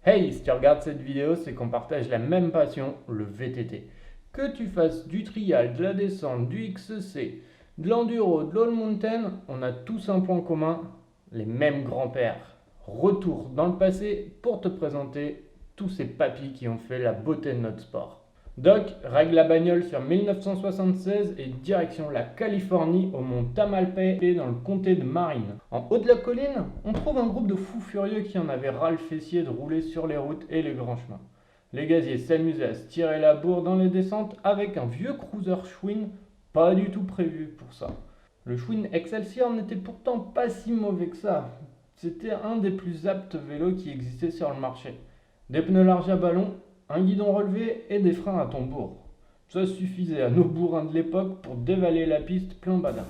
Hey, si tu regardes cette vidéo, c'est qu'on partage la même passion, le VTT. Que tu fasses du trial, de la descente, du XC, de l'enduro, de l'all mountain, on a tous un point commun, les mêmes grands-pères. Retour dans le passé pour te présenter tous ces papis qui ont fait la beauté de notre sport. Doc règle la bagnole sur 1976 et direction la Californie au mont Tamalpais dans le comté de Marin. En haut de la colline, on trouve un groupe de fous furieux qui en avaient ras le fessier de rouler sur les routes et les grands chemins. Les gaziers s'amusaient à se tirer la bourre dans les descentes avec un vieux cruiser Schwinn pas du tout prévu pour ça. Le Schwinn Excelsior n'était pourtant pas si mauvais que ça. C'était un des plus aptes vélos qui existaient sur le marché. Des pneus larges à ballon, un guidon relevé et des freins à tambour. Ça suffisait à nos bourrins de l'époque pour dévaler la piste plein badin.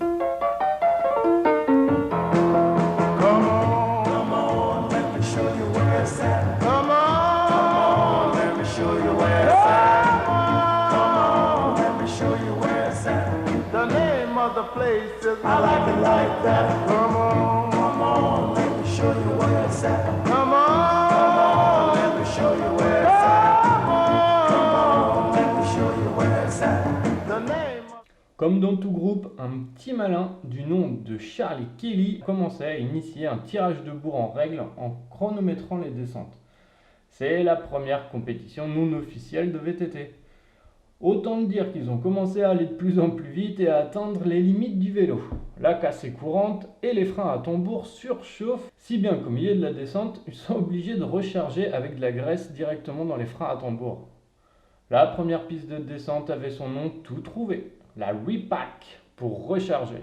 The places I like it like that. Come on, let me show you where it's at. Come on, let me show you where it's at. Come on, let me show you where it's at. The name. Comme dans tout groupe, un petit malin du nom de Charlie Kelly commençait à initier un tirage de bourre en règle en chronométrant les descentes. C'est la première compétition non officielle de VTT. Autant dire qu'ils ont commencé à aller de plus en plus vite et à atteindre les limites du vélo. La casse est courante et les freins à tambour surchauffent, si bien qu'au milieu de la descente, ils sont obligés de recharger avec de la graisse directement dans les freins à tambour. La première piste de descente avait son nom tout trouvé, la Repack, pour recharger.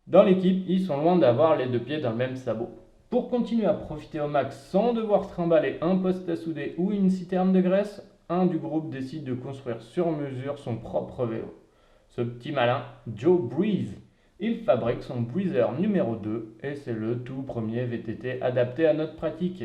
Dans l'équipe, ils sont loin d'avoir les deux pieds dans le même sabot. Pour continuer à profiter au max sans devoir trimballer un poste à souder ou une citerne de graisse, un du groupe décide de construire sur mesure son propre vélo. Ce petit malin, Joe Breeze, il fabrique son Breezer numéro 2 et c'est le tout premier VTT adapté à notre pratique.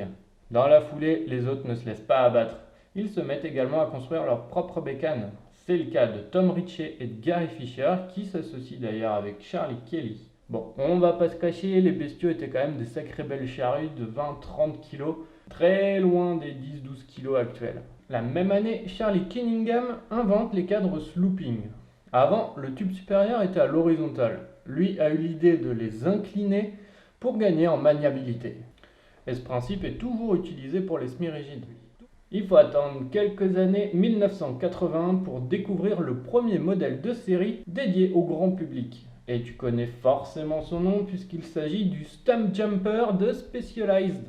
Dans la foulée, les autres ne se laissent pas abattre. Ils se mettent également à construire leur propre bécane. C'est le cas de Tom Ritchie et de Gary Fisher qui s'associent d'ailleurs avec Charlie Kelly. Bon, on va pas se cacher, les bestiaux étaient quand même des sacrées belles charrues de 20-30 kg, très loin des 10-12 kg actuels. La même année, Charlie Cunningham invente les cadres slooping. Avant, le tube supérieur était à l'horizontale. Lui a eu l'idée de les incliner pour gagner en maniabilité. Et ce principe est toujours utilisé pour les semi-rigides. Il faut attendre quelques années 1980 pour découvrir le premier modèle de série dédié au grand public. Et tu connais forcément son nom puisqu'il s'agit du Stump Jumper de Specialized.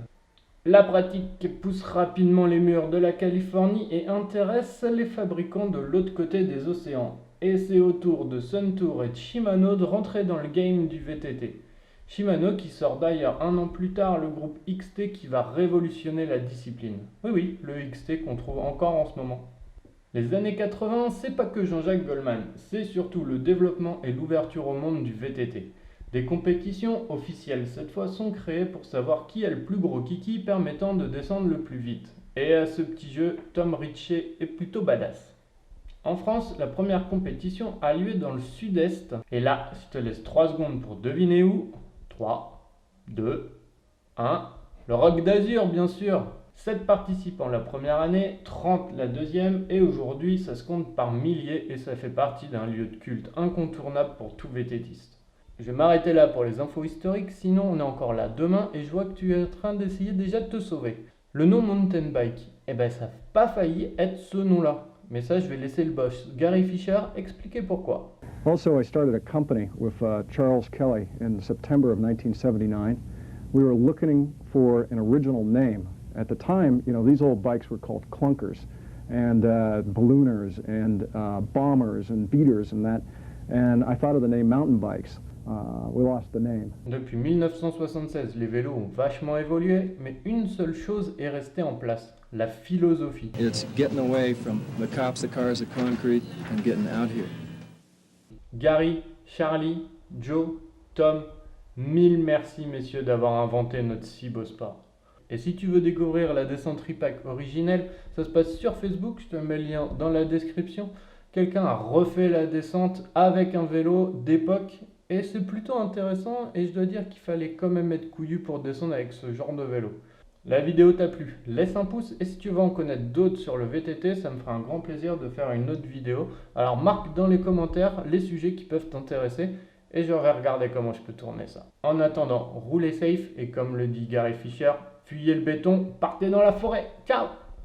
La pratique pousse rapidement les murs de la Californie et intéresse les fabricants de l'autre côté des océans. Et c'est au tour de Suntour et de Shimano de rentrer dans le game du VTT. Shimano qui sort d'ailleurs un an plus tard le groupe XT qui va révolutionner la discipline. Oui, le XT qu'on trouve encore en ce moment. Les années 80, c'est pas que Jean-Jacques Goldman, c'est surtout le développement et l'ouverture au monde du VTT. Des compétitions officielles cette fois sont créées pour savoir qui a le plus gros kiki permettant de descendre le plus vite. Et à ce petit jeu, Tom Ritchie est plutôt badass. En France, la première compétition a lieu dans le sud-est. Et là, je te laisse 3 secondes pour deviner où. 3, 2, 1. Le Roc d'Azur, bien sûr. 7 participants la première année, 30 la deuxième, et aujourd'hui ça se compte par milliers et ça fait partie d'un lieu de culte incontournable pour tout VTTiste. Je vais m'arrêter là pour les infos historiques, sinon on est encore là demain et je vois que tu es en train d'essayer déjà de te sauver. Le nom mountain bike, ça n'a pas failli être ce nom-là. Mais ça, je vais laisser le boss Gary Fisher expliquer pourquoi. Also, I started a company with Charles Kelly in September of 1979. We were looking for an original name. At the time, these old bikes were called clunkers and ballooners and bombers and beaters and that. And I thought of the name mountain bikes. We lost the name. Depuis 1976, les vélos ont vachement évolué, mais une seule chose est restée en place, la philosophie. It's getting away from the cops, the cars, the concrete, and getting out here. Gary, Charlie, Joe, Tom, mille merci messieurs d'avoir inventé notre si beau sport. Et si tu veux découvrir la descente Repack originelle, ça se passe sur Facebook, je te mets le lien dans la description. Quelqu'un a refait la descente avec un vélo d'époque et c'est plutôt intéressant et je dois dire qu'il fallait quand même être couillu pour descendre avec ce genre de vélo. La vidéo t'a plu, laisse un pouce et si tu veux en connaître d'autres sur le VTT, ça me fera un grand plaisir de faire une autre vidéo. Alors marque dans les commentaires les sujets qui peuvent t'intéresser et je vais regarder comment je peux tourner ça. En attendant, roulez safe et comme le dit Gary Fisher, fuyez le béton, partez dans la forêt. Ciao!